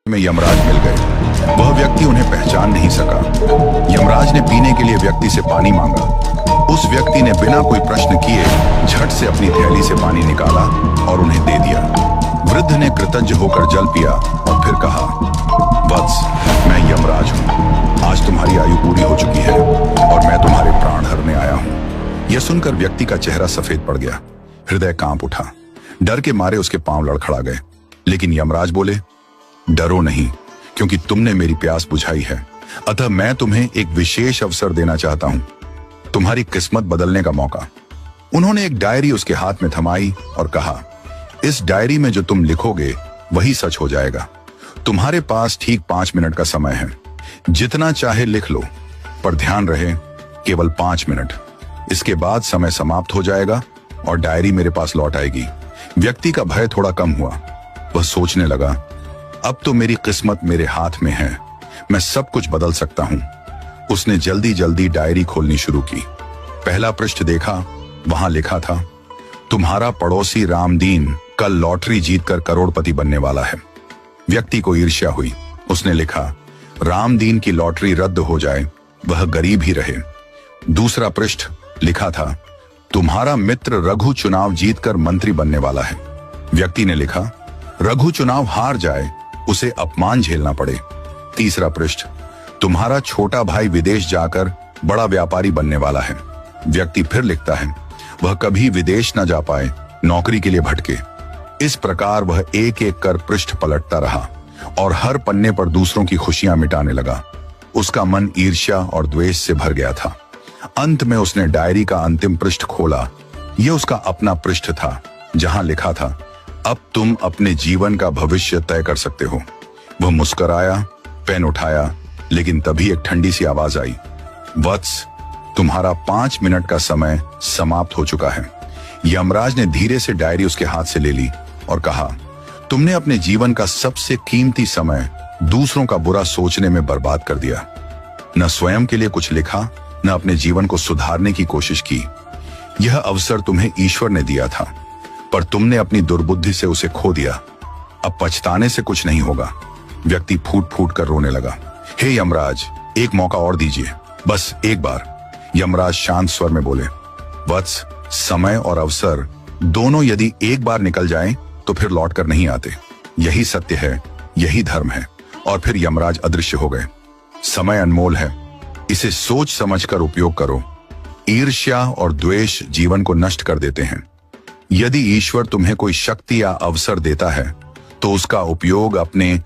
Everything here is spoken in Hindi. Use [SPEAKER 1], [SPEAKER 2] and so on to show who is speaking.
[SPEAKER 1] में यमराज मिल गए। वह व्यक्ति उन्हें पहचान नहीं सका। यमराज ने पीने के लिए व्यक्ति से पानी मांगा। उस व्यक्ति ने बिना कोई प्रश्न किए झट से अपनी थैली से पानी निकाला और उन्हें दे दिया। वृद्ध ने कृतज्ञ होकर जल पिया और फिर कहा, वत्स, मैं यमराज हूँ। आज तुम्हारी आयु पूरी हो चुकी है और मैं तुम्हारे प्राण हरने आया हूँ। यह सुनकर व्यक्ति का चेहरा सफेद पड़ गया। हृदय कांप उठा। डर के मारे उसके पांव लड़खड़ा गए। लेकिन यमराज बोले, डरो नहीं, क्योंकि तुमने मेरी प्यास बुझाई है। अतः मैं तुम्हें एक विशेष अवसर देना चाहता हूं, तुम्हारी किस्मत बदलने का मौका। उन्होंने एक डायरी उसके हाथ में थमाई और कहा, इस डायरी में जो तुम लिखोगे वही सच हो जाएगा। तुम्हारे पास ठीक 5 मिनट का समय है। जितना चाहे लिख लो, पर ध्यान रहे केवल 5 मिनट। इसके बाद समय समाप्त हो जाएगा और डायरी मेरे पास लौट आएगी। व्यक्ति का भय थोड़ा कम हुआ। वह सोचने लगा, अब तो मेरी किस्मत मेरे हाथ में है, मैं सब कुछ बदल सकता हूं। उसने जल्दी जल्दी डायरी खोलनी शुरू की। पहला पृष्ठ देखा। वहां लिखा था, तुम्हारा पड़ोसी रामदीन कल लॉटरी जीतकर करोड़पति बनने वाला है। व्यक्ति को ईर्ष्या हुई। उसने लिखा, रामदीन की लॉटरी रद्द हो जाए, वह गरीब ही रहे। दूसरा पृष्ठ लिखा था, तुम्हारा मित्र रघु चुनाव जीतकर मंत्री बनने वाला है। व्यक्ति ने लिखा, रघु चुनाव हार जाए, उसे अपमान झेलना पड़े। तीसरा पृष्ठ, तुम्हारा छोटा भाई विदेश जाकर बड़ा व्यापारी बनने वाला है। व्यक्ति फिर लिखता है, वह कभी विदेश न जा पाए, नौकरी के लिए भटके। इस प्रकार वह एक एक कर पृष्ठ पलटता रहा और हर पन्ने पर दूसरों की खुशियां मिटाने लगा। उसका मन ईर्ष्या और द्वेष से भर गया था। अंत में उसने डायरी का अंतिम पृष्ठ खोला। यह उसका अपना पृष्ठ था, जहां लिखा था, अब तुम अपने जीवन का भविष्य तय कर सकते हो। वह मुस्कुराया, पेन उठाया, लेकिन तभी एक ठंडी सी आवाज आई, वत्स, तुम्हारा 5 मिनट का समय समाप्त हो चुका है। यमराज ने धीरे से डायरी उसके हाथ से ले ली और कहा, तुमने अपने जीवन का सबसे कीमती समय दूसरों का बुरा सोचने में बर्बाद कर दिया। न स्वयं के लिए कुछ लिखा, न अपने जीवन को सुधारने की कोशिश की। यह अवसर तुम्हें ईश्वर ने दिया था, पर तुमने अपनी दुर्बुद्धि से उसे खो दिया। अब पछताने से कुछ नहीं होगा। व्यक्ति फूट फूट कर रोने लगा। हे यमराज, एक मौका और दीजिए, बस एक बार। यमराज शांत स्वर में बोले, वत्स, समय और अवसर दोनों यदि एक बार निकल जाएं, तो फिर लौट कर नहीं आते। यही सत्य है, यही धर्म है। और फिर यमराज अदृश्य हो गए। समय अनमोल है, इसे सोच समझकर उपयोग करो। ईर्ष्या और द्वेष जीवन को नष्ट कर देते हैं। यदि ईश्वर तुम्हें कोई शक्ति या अवसर देता है, तो उसका उपयोग अपने